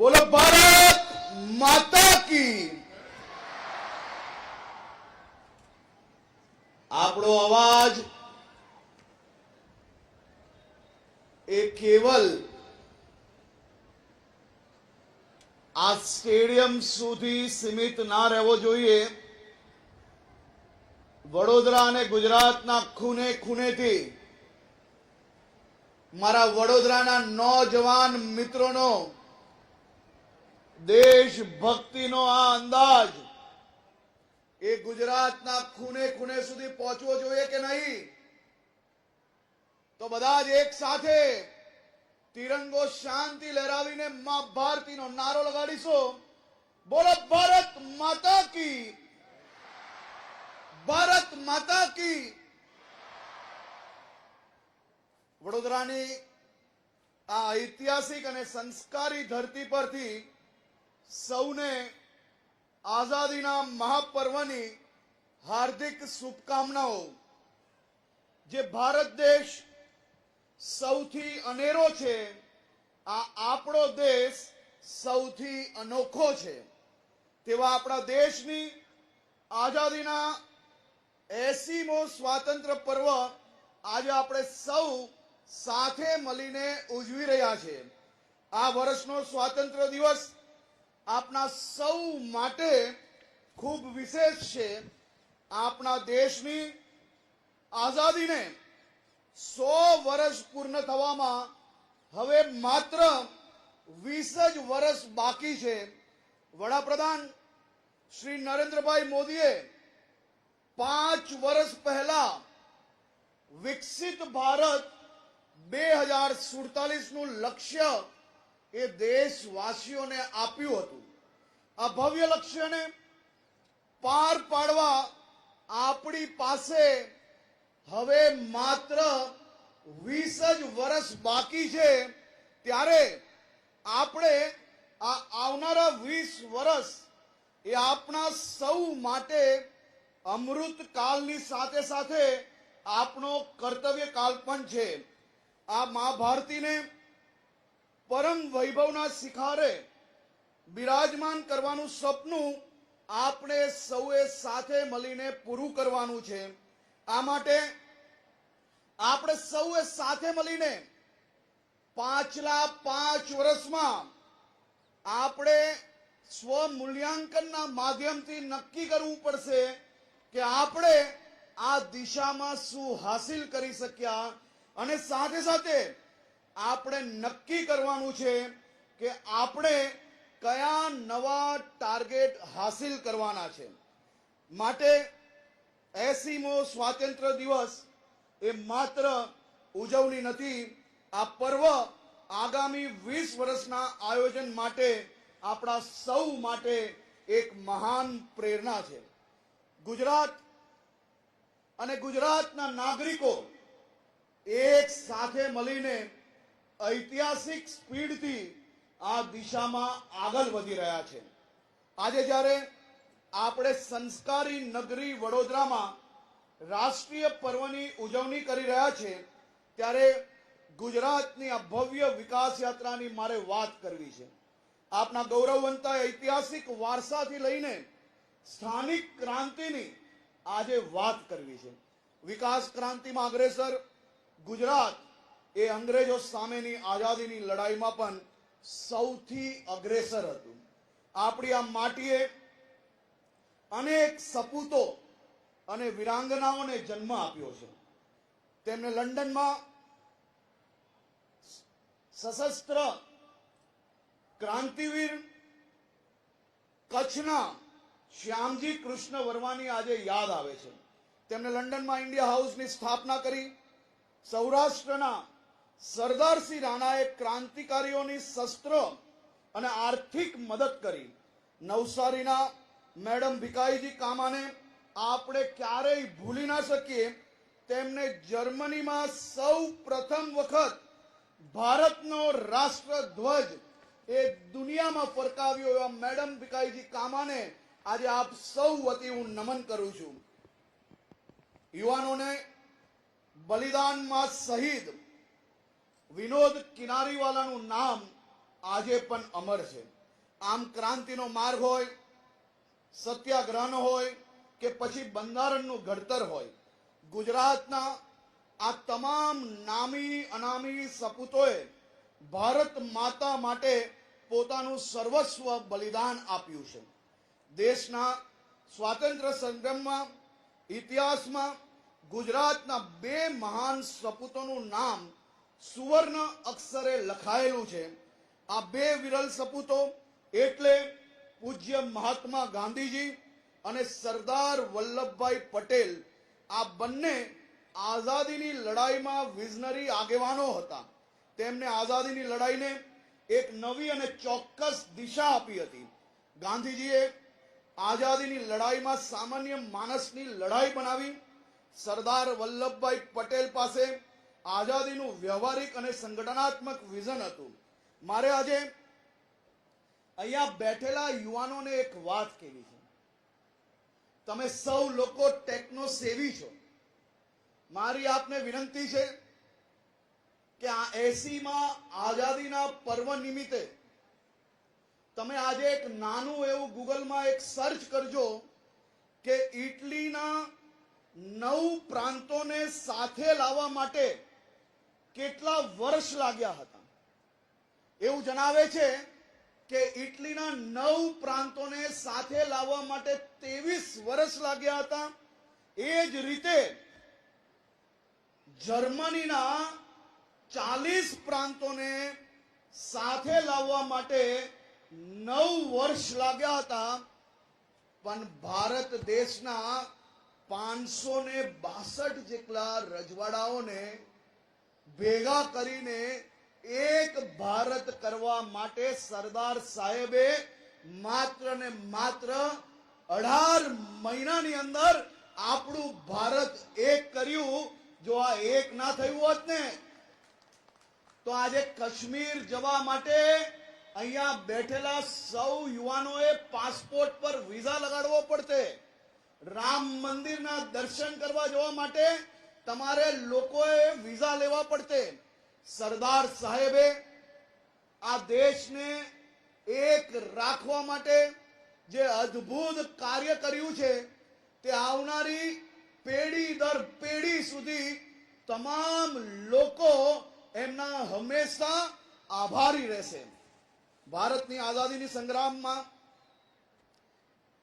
बोलो भारत माता की। આપણો અવાજ એ કેવલ આ સ્ટેડિયમ સુધી સીમિત ના રહેવો જોઈએ. વડોદરા અને ગુજરાતના ખૂણે ખૂણેથી મારા વડોદરાના નોજવાન મિત્રોનો દેશભક્તિનો આ અંદાજ એ ગુજરાતના ખૂણે ખૂણે સુધી પહોંચવો જોઈએ કે નહીં? તો બધા જ એક સાથે તિરંગો શાંતિ લહેરાવીને માં ભારતીનો નારો લગાડીશું. બોલો ભારત માતા કી, ભારત માતા કી. વડોદરાની આ ઐતિહાસિક અને સંસ્કારી ધરતી પરથી સૌને આઝાદીના મહાપર્વની હાર્દિક શુભકામનાઓ. જે ભારત દેશ સૌથી અનેરો છે, આ આપણો દેશ સૌથી અનોખો છે. તેવા આપણા દેશની આઝાદીના 80મો સ્વાતંત્ર્ય પર્વ આજે આપણે સૌ સાથે મળીને ઉજવી રહ્યા છે. આ વર્ષનો સ્વાતંત્ર્ય દિવસ આપણા સૌ માટે ખૂબ વિશેષ છે. આપણા દેશની આઝાદીને 100 વર્ષ પૂર્ણ થવામાં હવે માત્ર 20 જ વર્ષ બાકી છે. વડાપ્રધાન શ્રી નરેન્દ્રભાઈ મોદીએ 5 વર્ષ પહેલા વિકસિત ભારત 2047નું લક્ષ્ય એ દેશવાસીઓને આપ્યું હતું. આ ભવ્ય લક્ષ્યને પાર પાડવા આપણી પાસે હવે માત્ર 20 જ વર્ષ બાકી છે. ત્યારે આપણે આ આવનારા 20 વર્ષ એ આપણા સૌ માટે અમૃત કાળની સાથે સાથે આપણો કર્તવ્ય કાળ પણ છે. આ મા ભારતીને પરમ વૈભવના શિખરે બિરાજમાન કરવાનું સપનું આપણે સૌએ સાથે મળીને પૂરું કરવાનું છે. આ માટે આપણે સૌએ સાથે મળીને પાછલા 5 વર્ષમાં આપણે સ્વમૂલ્યાંકનના માધ્યમથી નક્કી કરવું પડશે કે આપણે આ દિશામાં શું હાસિલ કરી શક્યા, અને સાથે સાથે આપણે નક્કી કરવાનું છે કે આપણે કયા નવા ટાર્ગેટ હાસિલ કરવાના છે. માટે 80મો સ્વાતંત્ર્ય દિવસ એ માત્ર ઉજવણી નથી. આ પર્વ આગામી 20 વર્ષના આયોજન માટે આપણા સૌ માટે એક મહાન પ્રેરણા છે. ગુજરાત અને ગુજરાતના નાગરિકો એક સાથે મળીને ઐતિહાસિક સ્પીડથી આ દિશામાં આગળ વધી રહ્યા છે. આજે જ્યારે આપણે સંસ્કારી નગરી વડોદરામાં રાષ્ટ્રીય પર્વની ઉજવણી કરી રહ્યા છે, ત્યારે ગુજરાતની આ ભવ્ય વિકાસ યાત્રાની મારે વાત કરવી છે. આપના ગૌરવવંતા ઐતિહાસિક વારસાથી લઈને સ્થાનિક ક્રાંતિની આજે વાત કરવી છે. વિકાસ ક્રાંતિમાં અગ્રેસર ગુજરાત એ અંગ્રેજો સામેની આઝાદીની લડાઈમાં પણ સૌથી અગ્રેસર હતું. આપણી આ માટીએ અનેક સપૂતો અને વીરાંગનાઓને જન્મ આપ્યો છે. તેમને લંડનમાં સશસ્ત્ર ક્રાંતિવીર કચ્છના શ્યામજી કૃષ્ણ વર્માની આજે યાદ આવે છે. તેમણે લંડનમાં ઇન્ડિયા હાઉસની સ્થાપના કરી. સૌરાષ્ટ્રના સરદારસિંહ રાણાએ ક્રાંતિકારીઓની શસ્ત્ર અને આર્થિક મદદ કરી. નવસારીના મેડમ ભીખાઈજી કામાને આપણે ક્યારેય ભૂલી ના શકીએ. તેમને જર્મનીમાં સૌ પ્રથમ વખત ભારતનો રાષ્ટ્રધ્વજ એ દુનિયામાં ફરકાવ્યો. એવા મેડમ ભીખાઈજી કામાને આજે આપ સૌ વતી હું નમન કરું છું. યુવાનોને બલિદાનમાં શહીદ વિનોદ કિનારીવાલાનું નામ આજે પણ અમર છે. આમ ક્રાંતિનો માર્ગ હોય, સત્યાગ્રહનો હોય કે પછી બંધારણનું ઘડતર હોય, ગુજરાતના આ તમામ નામી અનામી સપૂતોએ ભારત માતા માટે પોતાનું સર્વસ્વ બલિદાન આપ્યું છે. દેશના સ્વાતંત્ર્ય સંગ્રામમાં ઇતિહાસમાં ગુજરાતના બે મહાન સપૂતોનું નામ સુવર્ણ અક્ષરે લખાયેલું છે. આ બે વિરલ સપૂતો એટલે પૂજ્ય મહાત્મા ગાંધીજી અને સરદાર વલ્લભભાઈ પટેલ. આ બંને આઝાદીની લડાઈમાં વિઝનરી આગેવાનો હતા. તેમને આઝાદીની લડાઈને એક નવી અને ચોક્કસ દિશા આપી હતી. ગાંધીજીએ આઝાદીની લડાઈમાં સામાન્ય માણસની લડાઈ બનાવી. સરદાર વલ્લભભાઈ પટેલ પાસે આઝાદીનું વ્યવહારિક અને સંગઠનાત્મક વિઝન હતું. મારે આજે અહીંયા બેઠેલા યુવાનોને એક વાત કહેવી છે. તમે સૌ લોકો ટેકનો સેવી છો. મારી આપને વિનંતી છે કે આ 80માં આઝાદીના પર્વ નિમિત્તે તમે આજે એક નાનું એવું ગૂગલમાં એક સર્ચ કરજો કે ઇટલીના 9 પ્રાંતોને સાથે લાવવા માટે કેટલા વર્ષ લાગ્યા હતા. એવું જણાવે છે કે ઇટલીના 9 પ્રાંતોને સાથે લાવવા માટે 23 વર્ષ લાગ્યા હતા. એ જ રીતે જર્મનીના 40 પ્રાંતોને સાથે લાવવા માટે 9 વર્ષ લાગ્યા હતા. પણ ભારત દેશના 562 જેટલા રજવાડાઓને ભેગા કરીને એક ભારત કરવા માટે સરદાર સાહેબે માત્ર ને માત્ર 18 મહિનાની અંદર આપણું ભારત એક કર્યું. જો આ એક ના થયું હોત ને તો આજે કાશ્મીર જવા માટે અહીંયા બેઠેલા સૌ યુવાનોએ પાસપોર્ટ પર વિઝા લગાડવો પડતે. રામ મંદિરના દર્શન કરવા જવા માટે તમારે લોકોએ વિઝા લેવા પડતે. સરદાર સાહેબે આ દેશને એક રાખવા માટે જે અદ્ભુત કાર્ય કર્યું છે તે આવનારી પેઢી દર પેઢી સુધી તમામ લોકો એમના હંમેશા આભારી રહેશે. ભારતની આઝાદીની સંગ્રામમાં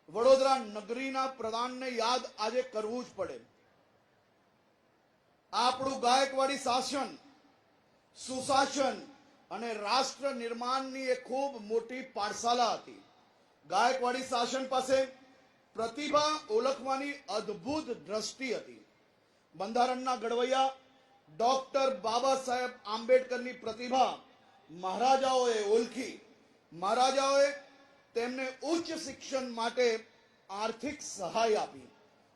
વડોદરા નગરીના પ્રધાનને યાદ આજે કરવું જ પડે. આપણું ગાયકવાડી શાસન, સુશાસન અને રાષ્ટ્ર નિર્માણની એક ખૂબ મોટી પાઠશાલા હતી. ગાયકવાડી શાસન પાસે પ્રતિભા ઓળખવાની અદ્ભુત દ્રષ્ટિ હતી. બંધારણના ઘડવૈયા ડોક્ટર બાબા સાહેબ આંબેડકરની પ્રતિભા મહારાજાઓએ ઓળખી. મહારાજાઓએ તેમને ઉચ્ચ શિક્ષણ માટે આર્થિક સહાય આપી.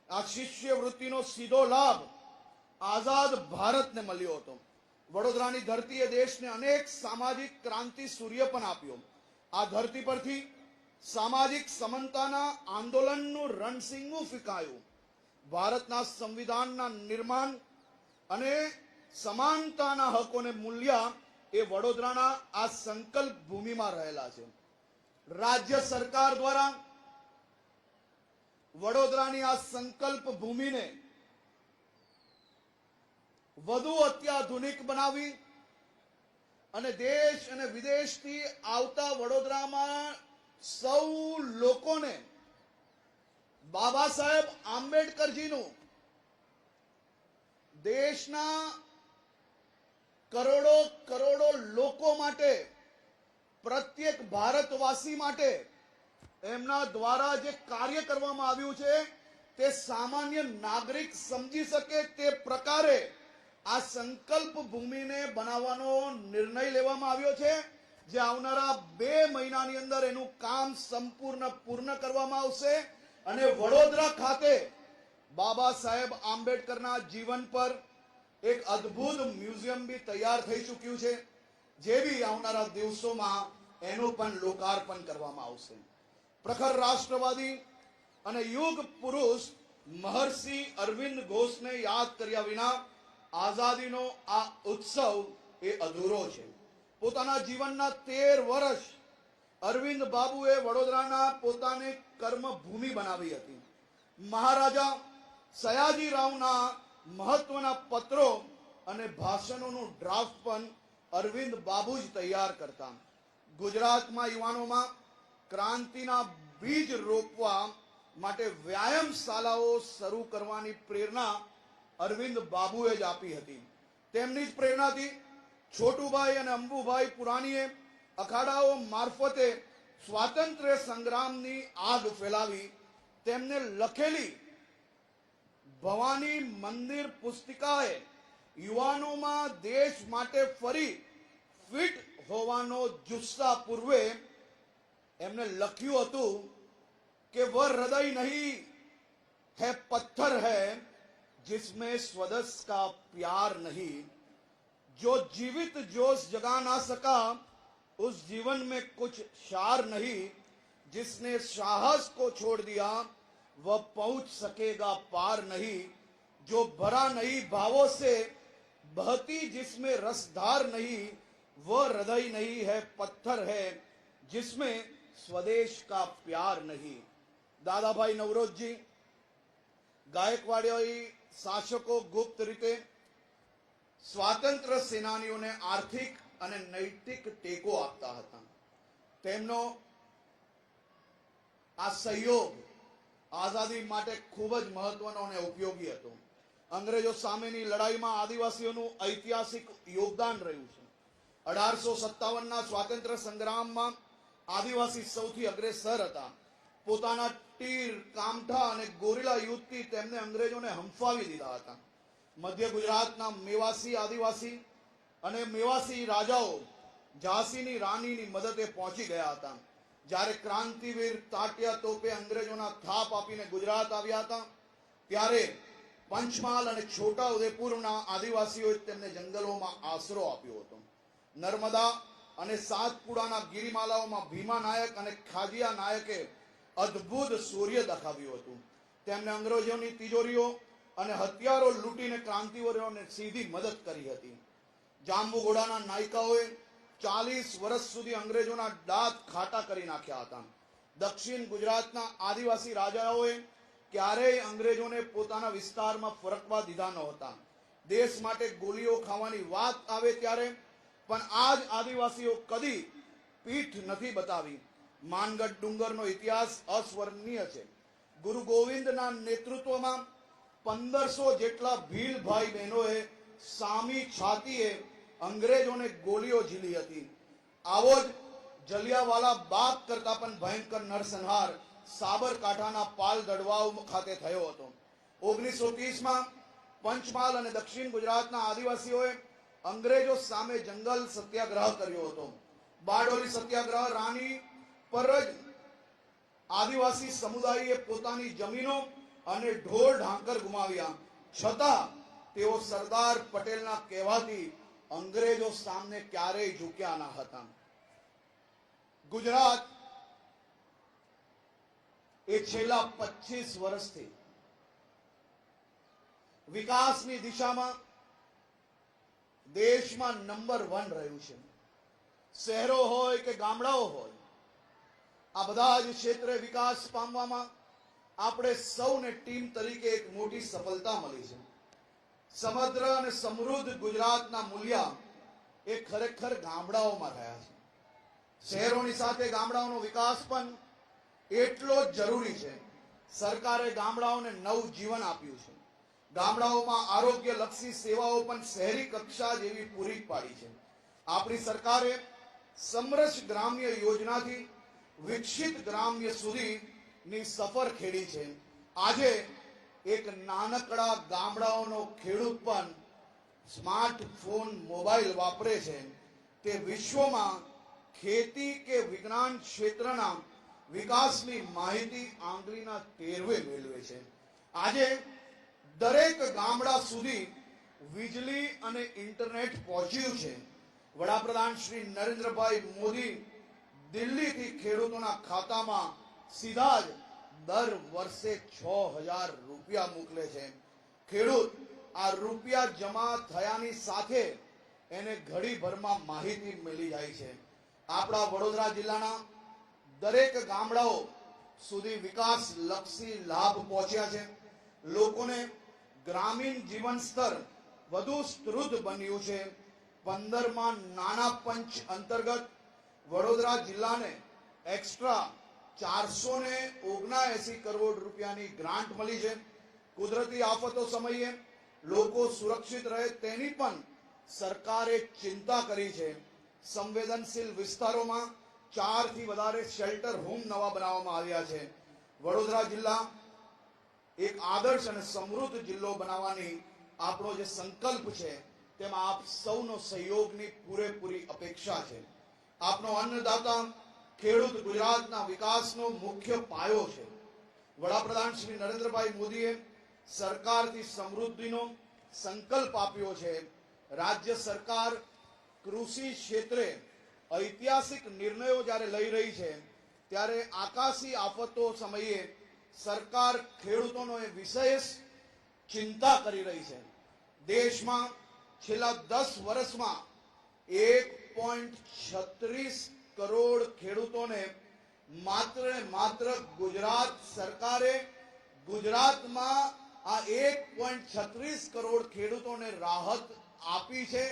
આ શિષ્યવૃત્તિનો સીધો લાભ આઝાદ ભારતને મળ્યો હતો. વડોદરાની ધરતીએ દેશને અનેક સામાજિક ક્રાંતિ સૂર્ય પણ આપ્યો. આ ધરતી પરથી સામાજિક સમાનતાના આંદોલનનું રણસિંગું ફીંકાયું. ભારતના સંવિધાનના નિર્માણ અને સમાનતાના હકોને મૂલ્યા એ વડોદરાના આ સંકલ્પ ભૂમિમાં રહેલા છે. રાજ્ય સરકાર દ્વારા વડોદરાની આ સંકલ્પ ભૂમિને વધુ અત્યાધુનિક બનાવી અને દેશ અને વિદેશથી આવતા વડોદરામાં સૌ લોકોને બાબા સાહેબ આંબેડકરજીનું દેશના કરોડો કરોડો લોકો માટે, પ્રત્યેક ભારતવાસી માટે એમના દ્વારા જે કાર્ય કરવામાં આવ્યું છે તે સામાન્ય નાગરિક સમજી શકે તે પ્રકારે આ સંકલ્પ ભૂમિને બનાવવાનો નિર્ણય લેવામાં આવ્યો છે. જે આવનારા 2 મહિનાની અંદર એનું કામ સંપૂર્ણ પૂર્ણ કરવામાં આવશે અને વડોદરા ખાતે બાબા સાહેબ આંબેડકરના જીવન પર એક અદ્ભુત મ્યુઝિયમ બી તૈયાર થઈ ચૂક્યું છે. જે બી આવનારા દિવસોમાં એનું પણ લોકાર્પણ કરવામાં આવશે. પ્રખર રાષ્ટ્રવાદી અને યુગ પુરુષ મહર્ષિ અરવિંદ ઘોષને યાદ કર્યા વિના આઝાદીનો આ ઉત્સવ એ અધૂરો છે. પોતાના જીવનના 13 વર્ષ અરવિંદ બાબુએ વડોદરાના પોતાની કર્મભૂમિ બનાવી હતી. મહારાજા સયાજીરાવના મહત્વના પત્રો અને ભાષણોનું ડ્રાફ્ટ પણ અરવિંદ બાબુ જ તૈયાર કરતા. ગુજરાતમાં યુવાનોમાં ક્રાંતિના બીજ રોપવા માટે વ્યાયામ શાળાઓ શરૂ કરવાની પ્રેરણા અરવિંદ બાબુએ જ આપી હતી. તેમની જ પ્રેરણાથી છોટુભાઈ અને અંબુભાઈ પુરાણીએ અખાડાઓ મારફતે સ્વાતંત્ર્ય સંગ્રામની આગ ફેલાવી. તેમને લખેલી ભવાની મંદિર પુસ્તિકાએ યુવાનોમાં દેશ માટે ફરી ફિટ હોવાનો જુસ્સા પૂર્વે એમને લખ્યું હતું કે વह हृदय नहीं है पत्थर है जिसमें स्वदेश का प्यार नहीं, जो जीवित जोश जगा ना सका उस जीवन में कुछ शार नहीं, जिसने साहस को छोड़ दिया वह पहुंच सकेगा पार नहीं, जो भरा नहीं भावों से बहती जिसमें रसधार नहीं, वह हृदय नहीं है पत्थर है जिसमें स्वदेश का प्यार नहीं. દાદાભાઈ નવરોજજી ગાયકવાડી શાસકો ગુપ્ત રીતે સ્વાતંત્ર્ય સેનાનીઓને આર્થિક અને નૈતિક ટેકો આપતા હતા. તેમનો આ સહયોગ આઝાદી માટે ખૂબ જ મહત્વનો અને ઉપયોગી હતો. અંગ્રેજો સામેની લડાઈમાં આદિવાસીઓનું ઐતિહાસિક યોગદાન રહ્યું છે. 1857ના સ્વાતંત્ર્ય સંગ્રામમાં આદિવાસી સૌથી અગ્રેસર હતા. પોતાના તીર, કામઠા અને ગોરીલા યુદ્ધથી તેમને અંગ્રેજોને હંફાવી દીધા હતા. મધ્ય ગુજરાતના મેવાસી આદિવાસી અને મેવાસી રાજાઓ ઝાંસીની રાણીની મદદે પહોંચી ગયા હતા. જ્યારે ક્રાંતિવીર તાત્યા તોપે અંગ્રેજોના થાપ આપીને ગુજરાત આવ્યા હતા, ત્યારે પંચમહાલ અને છોટા ઉદેપુરના આદિવાસીઓએ તેમને જંગલોમાં આશરો આપ્યો હતો. નર્મદા અને સાતપુડાના ગિરિમાલાઓમાં ભીમા નાયક અને ખાજિયા નાયકે અદ્ભુત શૌર્ય દેખાવ્યું હતું. તેમને અંગ્રેજોની તિજોરીઓ અને હથિયારો લૂંટીને ક્રાંતિવીરોને સીધી મદદ કરી હતી. જાંબુઘોડાના નાયકાઓએ 40 વર્ષ સુધી અંગ્રેજોના દાંત ખાટા કરી નાખ્યા હતા. દક્ષિણ ગુજરાતના આદિવાસી રાજાઓએ ક્યારેય અંગ્રેજોને પોતાના વિસ્તારમાં ફરકવા દીધા નહોતા. દેશ માટે ગોળીઓ ખાવાની વાત આવે ત્યારે પણ આ જ આદિવાસીઓ કદી પીઠ નથી બતાવી. માનગઢ ડુંગરનો ઇતિહાસ અસ્વર્ણનીય છે. ગુરુ ગોવિંદના નેતૃત્વમાં 1500 જેટલા ભીલ ભાઈ બહેનોએ સામી છાતીએ અંગ્રેજોને ગોળીઓ ઝીલી હતી. આવો જ જલિયાવાલા બાગ કરતા પણ ભયંકર નરસંહાર સાબરકાંઠાના પાલ દડવાવ ખાતે થયો હતો. 1930માં પંચમહાલ અને દક્ષિણ ગુજરાતના આદિવાસીઓએ અંગ્રેજો સામે જંગલ સત્યાગ્રહ કર્યો હતો. બારડોલી સત્યાગ્રહ રાણી પર જ આદિવાસી સમુદાયે પોતાની જમીનો અને ઢોર ઢાંકર ગુમાવ્યા, છતાં તેઓ સરદાર પટેલના કહેવાથી અંગ્રેજો સામે ક્યારેય ઝૂક્યા ન હતા. ગુજરાત એ છેલ્લા 25 વર્ષથી વિકાસની દિશામાં દેશમાં નંબર 1 રહ્યું છે. શહેરો હોય કે ગામડાઓ હોય, આ બધા જ ક્ષેત્રે વિકાસ પામવામાં આપણે સૌને ટીમ તરીકે એક મોટી સફળતા મળી છે. સમગ્ર અને સમૃદ્ધ ગુજરાતના મૂલ્ય એ ખરેખર ગામડાઓમાં રહ્યા છે. શહેરોની સાથે ગામડાઓનો વિકાસ પણ એટલો જ જરૂરી છે. સરકારે ગામડાઓને નવું જીવન આપ્યું છે. ગામડાઓમાં આરોગ્યલક્ષી સેવાઓ પણ શહેરી કક્ષા જેવી પૂરી પાડી છે. આપણી સરકારે સમરસ ગ્રામ્ય યોજનાથી વિકસિત ગ્રામ્ય સુધીની સફર ખેડી છે. આજે એક નાનકડા ગામડાઓનો ખેડૂત પણ સ્માર્ટફોન મોબાઈલ વાપરે છે. તે વિશ્વમાં ખેતી કે વિજ્ઞાન ક્ષેત્રના વિકાસની માહિતી આંગળીના ટેરવે મેળવે છે. આજે દરેક ગામડા સુધી વીજળી અને ઇન્ટરનેટ પહોંચ્યું છે. વડાપ્રધાન શ્રી નરેન્દ્રભાઈ મોદી દિલ્હીથી ખેડૂતોના ખાતામાં સીધા જ દર વર્ષે 6000 રૂપિયા મોકલે છે. ખેડૂત આ રૂપિયા જમા થયાની સાથે એને ઘડીભરમાં માહિતી મળી જાય છે. આપણા વડોદરા જિલ્લાના દરેક ગામડાઓ સુધી વિકાસ લક્ષી લાભ પહોંચ્યા છે. લોકોને ગ્રામીણ જીવન સ્તર વધુ સ્ત્રુત બન્યું છે. 15માં નાણાં પંચ અંતર્ગત વડોદરા જિલ્લાને એક્સ્ટ્રા 479 કરોડ રૂપિયાની ગ્રાન્ટ મળી છે. કુદરતી આફતો સમયે લોકો સુરક્ષિત રહે તેની પણ સરકારે ચિંતા કરી છે. સંવેદનશીલ વિસ્તારોમાં 4 થી વધારે શેલ્ટર હોમ નવા બનાવવામાં આવ્યા છે. વડોદરા જિલ્લા એક આદર્શ અને સમૃદ્ધ જિલ્લો બનાવવાની આપણો જે સંકલ્પ છે તેમાં આપ સૌનો સહયોગની પૂરેપૂરી અપેક્ષા છે. આપનો અન્નદાતા ખેડૂત ગુજરાતના વિકાસનો મુખ્ય પાયો છે. વડાપ્રધાન શ્રી નરેન્દ્રભાઈ મોદીએ સરકારથી સમૃદ્ધિનો સંકલ્પ આપ્યો છે. રાજ્ય સરકાર કૃષિ ક્ષેત્રે ઐતિહાસિક નિર્ણયો જ્યારે લઈ રહી છે ત્યારે આકાશી આફતો સમયે સરકાર ખેડૂતોનો એ વિશેષ ચિંતા કરી રહી છે. દેશમાં છેલ્લા 10 વર્ષમાં 1.36 કરોડ ખેડૂતોને માત્ર ગુજરાત સરકારે ગુજરાતમાં આ 1.36 કરોડ ખેડૂતોને રાહત આપી છે.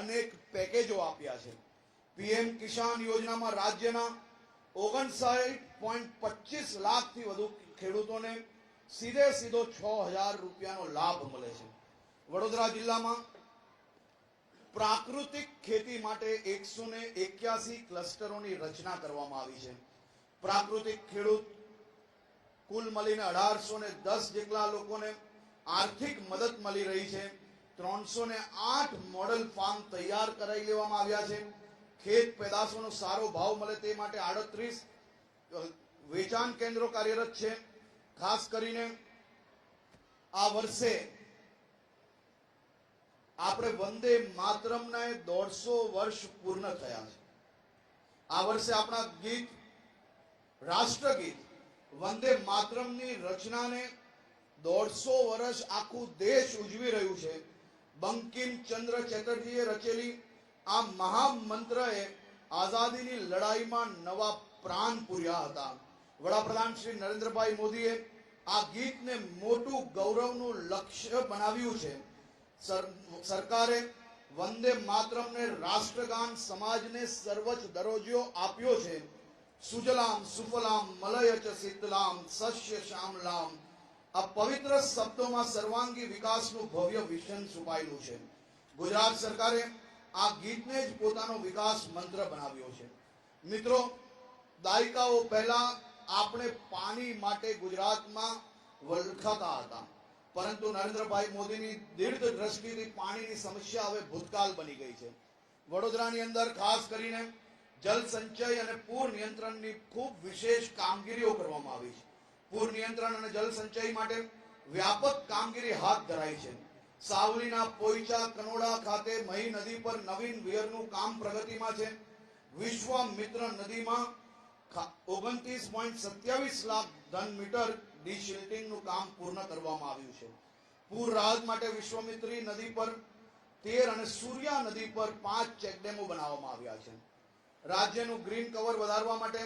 અનેક પેકેજો આપ્યા છે. પીએમ કિસાન યોજનામાં રાજ્યના 59.25 લાખથી વધુ ખેડૂતોને સીધો 6000 રૂપિયાનો લાભ મળે છે. વડોદરા જિલ્લામાં પ્રાકૃતિક ખેતી માટે 181 ક્લસ્ટરોની રચના કરવામાં આવી છે. પ્રાકૃતિક ખેડૂત કુલ મળીને 1810 જેટલા લોકોને આર્થિક મદદ મળી રહી છે. 308 મોડલ ફાર્મ તૈયાર કરાવી લેવામાં આવ્યા છે. ખેત પેદાશોનો સારો ભાવ મળે તે માટે 38 વેચાણ કેન્દ્રો કાર્યરત છે. ખાસ કરીને આ વર્ષે આપણે વંદે માતરમના 150 વર્ષ પૂર્ણ થયા છે. આ વર્ષે આપણા ગીત રાષ્ટ્રગીત વંદે માતરમની રચનાને 150 વર્ષ આખું દેશ ઉજવી રહ્યું છે. બંકિમ ચંદ્ર ચેટર્જીએ રચેલી આ મહામંત્રએ આઝાદીની લડાઈમાં નવા પ્રાણ પૂર્યા હતા. વડાપ્રધાન શ્રી નરેન્દ્રભાઈ મોદીએ આ ગીતને મોટું ગૌરવનું લક્ષ્ય બનાવ્યું છે. સરકારે વંદે માતરમને રાષ્ટ્રગાન સમાજને સર્વોચ્ચ દરજ્જો આપ્યો છે. સુજલામ સુફલામ મલયચ શીતલામ સસ્ય શ્યામલામ આ પવિત્ર શબ્દોમાં સર્વાંગી વિકાસનું ભવ્ય વિઝન છુપાયેલું છે. ગુજરાત સરકારે આ ગીતને જ પોતાનો વિકાસ મંત્ર બનાવ્યો છે. મિત્રો, દાયકાઓ પહેલા આપણે પાણી માટે ગુજરાતમાં વલખાતા હતા, પરંતુ નરેન્દ્રભાઈ મોદીની દીર્ઘ દ્રષ્ટિથી પાણીની સમસ્યા હવે ભૂતકાળ બની ગઈ છે. વડોદરાની અંદર ખાસ કરીને જલ સંચય અને પૂર નિયંત્રણની ખૂબ વિશેષ કામગીરીઓ કરવામાં આવી છે. પૂર નિયંત્રણ અને જલ સંચય માટે વ્યાપક કામગીરી હાથ ધરાઈ છે. સાવલીના પોઈચા કનોડા ખાતે મહી નદી પર નવીન વિયરનું કામ પ્રગતિમાં છે. વિશ્વામિત્ર નદીમાં 29.27 લાખ ઘન મીટર ડીશિલ્ટિંગનું કામ પૂર્ણ કરવામાં આવ્યું છે. પૂર રાહત માટે વિશ્વામિત્રી નદી પર 13 અને સૂર્યા નદી પર 5 ચેકડેમો બનાવવામાં આવ્યા છે. રાજ્યનું ગ્રીન કવર વધારવા માટે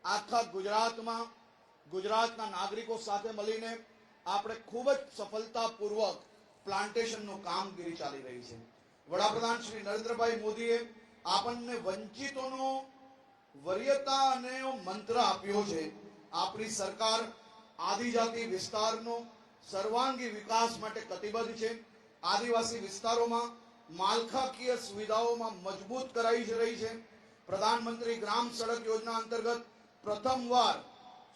આખા ગુજરાતમાં ગુજરાતના નાગરિકો સાથે મળીને આપણે ખૂબ જ સફળતાપૂર્વક પ્લાન્ટેશનનું કામગીરી ચાલી રહી છે. વડાપ્રધાન શ્રી નરેન્દ્રભાઈ મોદીએ આપણને વંચિતોનો વરીયતા અને મંત્ર આપ્યો છે. આપણી સરકાર આદિજાતિ વિસ્તારનો સર્વાંગી વિકાસ માટે કટિબદ્ધ છે. આદિવાસી વિસ્તારોમાં માળખાકીય સુવિધાઓમાં મજબૂત કરાઈ રહી છે. પ્રધાનમંત્રી ગ્રામ સડક યોજના અંતર્ગત પ્રથમવાર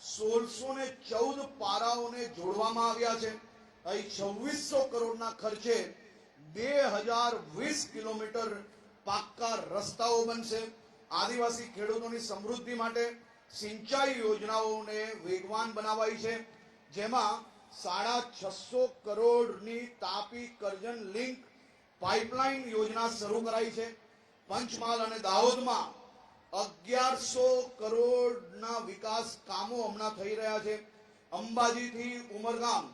1614 પારાઓને જોડવામાં આવ્યા છે. અહીં 2600 કરોડના ખર્ચે 2020 કિલોમીટર પાક્કા રસ્તાઓ બનશે. આદિવાસી ખેડૂતોની સમૃદ્ધિ માટે સિંચાઈ યોજનાઓને વેગવાન બનાવાઈ છે, જેમાં 650 કરોડની તાપી કરજણ લિંક પાઇપલાઇન યોજના શરૂ કરાઈ છે. પંચમહાલ અને દાહોદમાં 1100 કરોડના વિકાસ કામો હમણાં થઈ રહ્યા છે. અંબાજીથી ઉમરગામ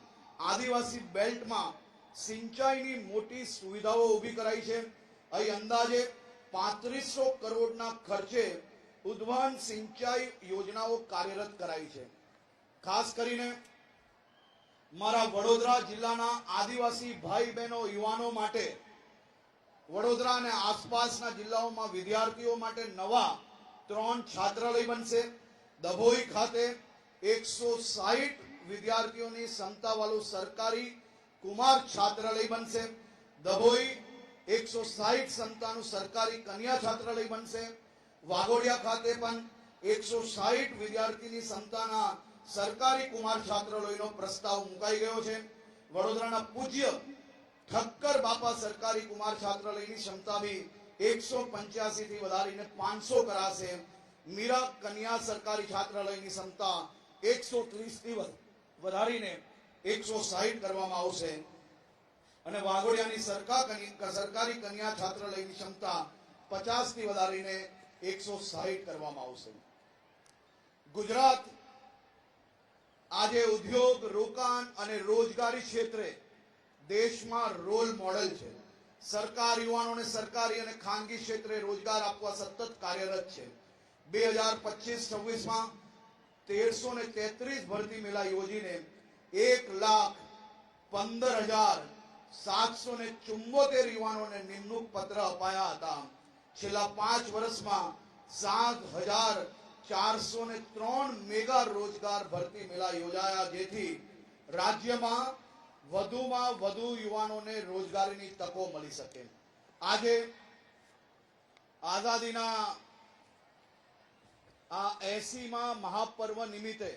આદિવાસી બેલ્ટમાં સિંચાઈની મોટી સુવિધાઓ ઊભી કરાઈ છે. અહીં અંદાજે 3500 કરોડના ખર્ચે ઉદ્વહન સિંચાઈ યોજનાઓ કાર્યરત કરાઈ છે. ખાસ કરીને મારા વડોદરા જિલ્લાના આદિવાસી ભાઈ બહેનો યુવાનો માટે, વડોદરા અને આસપાસના જિલ્લાઓમાં વિદ્યાર્થીઓ માટે નવા 3 છાત્રાલય બનશે. ડભોઈ ખાતે 160 વિદ્યાર્થીઓની ક્ષમતાવાળું સરકારી કુમાર છાત્રાલય બનશે. ડભોઈ 160 ક્ષમતાનું સરકારી કન્યા છાત્રાલય બનશે. વાઘોડિયા ખાતે પણ 160 વિદ્યાર્થીની ક્ષમતાના સરકારી કુમાર છાત્રાલયનો પ્રસ્તાવ મુકાઈ ગયો છે. વડોદરાના પૂજ્ય ઠક્કર બાપા સરકારી કુમાર છાત્રાલયની ક્ષમતા બી 185 થી વધારીને 500 કરાશે. મીરા કન્યા સરકારી છાત્રાલયની ક્ષમતા 130 થી વધારીને 160 કરવામાં આવશે અને વાઘોડિયાની સરકારી કન્યા છાત્રાલયની ક્ષમતા 50 થી વધારીને 160 કરવામાં આવશે. ગુજરાત આજે ઉદ્યોગ, રોકાણ અને રોજગારી ક્ષેત્રે દેશમાં રોલ મોડેલ છે. સરકાર યુવાનોને સરકારી અને ખાનગી ક્ષેત્રે રોજગાર આપવા સતત કાર્યરત છે. 2025-26માં 1333 ભરતી મેળા યોજીને 1,15,774 યુવાનોને નિમણૂક પત્ર અપાયા હતા. છેલ્લા 5 વર્ષમાં 7,403 મેગા રોજગાર ભરતી મેળા યોજાયા, જેથી રાજ્યમાં વધુમાં વધુ યુવાનોને રોજગારીની તકો મળી શકે. આજે આઝાદીના આ 80મા મહાપર્વ નિમિત્તે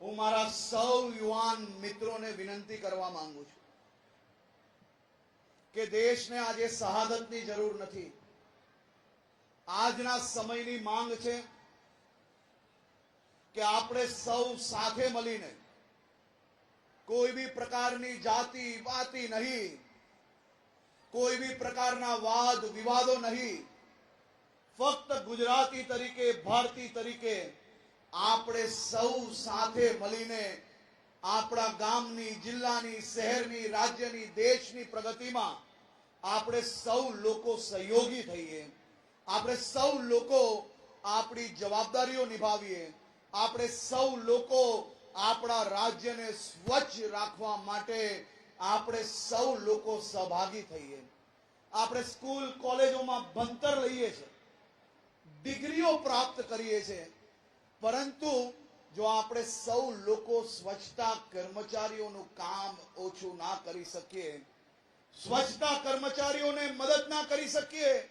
હું મારા સૌ યુવાન મિત્રોને વિનંતી કરવા માંગુ છું કે દેશને આજે શહાદતની જરૂર નથી. આજના સમયની માંગ છે કે આપણે સૌ સાથે મળીને, કોઈ બી પ્રકારની જાતિ પાતિ નહીં, કોઈ બી પ્રકારના વાદ વિવાદો નહીં, ફક્ત ગુજરાતી તરીકે, ભારતીય તરીકે આપણે સૌ સાથે મળીને આપણા ગામની, જિલ્લાની, શહેરની, રાજ્યની, દેશની પ્રગતિમાં આપણે સૌ લોકો સહયોગી થઈએ. આપણે સૌ લોકો આપણી જવાબદારીઓ નિભાવીએ. આપણે સૌ લોકો આપણા રાજ્યને સ્વચ્છ રાખવા માટે આપણે સૌ લોકો સહભાગી થઈએ. આપણે સ્કૂલ કોલેજોમાં ભણતર લઈએ છીએ, ડિગ્રીઓ પ્રાપ્ત કરીએ છીએ, પરંતુ જો આપણે સૌ લોકો સ્વચ્છતા કર્મચારીઓનું કામ ઓછું ના કરી શકીએ, સ્વચ્છતા કર્મચારીઓને મદદ ના કરી શકીએ,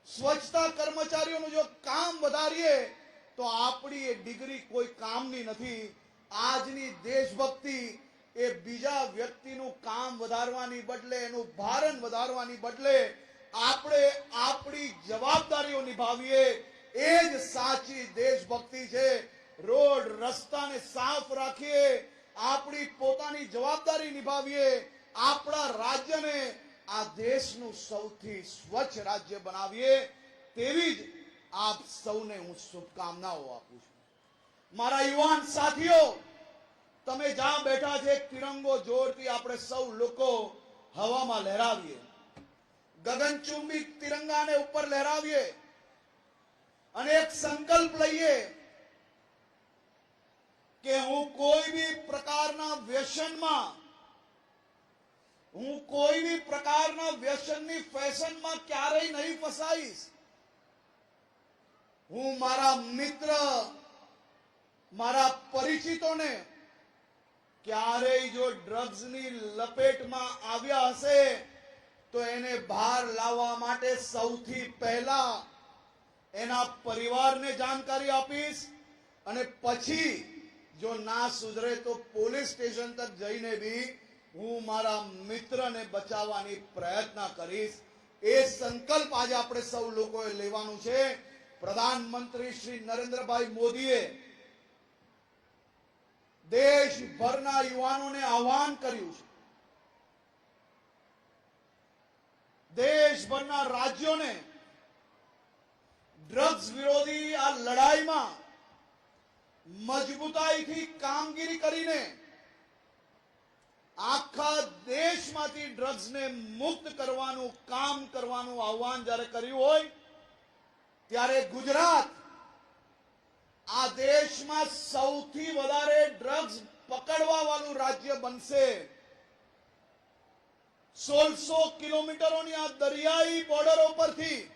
સ્વચ્છતા કર્મચારીઓનું જો કામ વધારીએ તો આપણી એ ડિગ્રી કોઈ કામની નથી. આજની દેશભક્તિ એ બીજા વ્યક્તિનું કામ વધારવાની બદલે, એનું ભારણ વધારવાની બદલે આપણે આપણી જવાબદારીઓ નિભાવીએ, એ જ સાચી દેશભક્તિ છે. રોડ રસ્તાને સાફ રાખીએ, આપણી પોતાની જવાબદારી નિભાવીએ, આપણા રાજ્યને આ દેશનું સૌથી સ્વચ્છ રાજ્ય બનાવીએ, તેવી જ આપ સૌને હું શુભકામનાઓ આપું છું. મારા યુવાન સાથીઓ, તમે જ્યાં બેઠા છે, તિરંગો જોરથી આપણે સૌ લોકો હવામાં લહેરાવીએ, ગગનચુંબી તિરંગાને ઉપર લહેરાવીએ અને એક સંકલ્પ લઈએ કે હું કોઈ બી પ્રકારના વ્યસનમાં, હું કોઈ બી પ્રકારના વ્યસનની ફેશનમાં ક્યારેય નહીં ફસાઈશ. હું મારા મિત્ર, મારા પરિચિતોને ક્યારેય જો ડ્રગ્સની લપેટમાં આવ્યા હશે તો એને બહાર લાવવા માટે સૌથી પહેલા એના પરિવારને જાણકારી આપીશ અને પછી જો ના સુધરે તો પોલીસ સ્ટેશન તક જઈને બી હું મારા મિત્રને બચાવવાની પ્રયત્ન કરીશ. એ સંકલ્પ આજે આપણે સૌ લોકોએ લેવાનું છે. પ્રધાનમંત્રી શ્રી નરેન્દ્રભાઈ મોદીએ દેશભરના યુવાનોને આહ્વાન કર્યું છે, દેશભરના રાજ્યોને ડ્રગ્સ વિરોધી આ લડાઈમાં મજબૂતાઈથી કામગીરી કરીને આખા દેશમાંથી ડ્રગ્સને મુક્ત કરવાનું કામ કરવાનું આહવાન જ્યારે કર્યું હોય ત્યારે ગુજરાત આ દેશમાં સૌથી વધારે ડ્રગ્સ પકડવા વાળું રાજ્ય બનશે. 1600 કિલોમીટરોની આ દરિયાઈ બોર્ડરો પરથી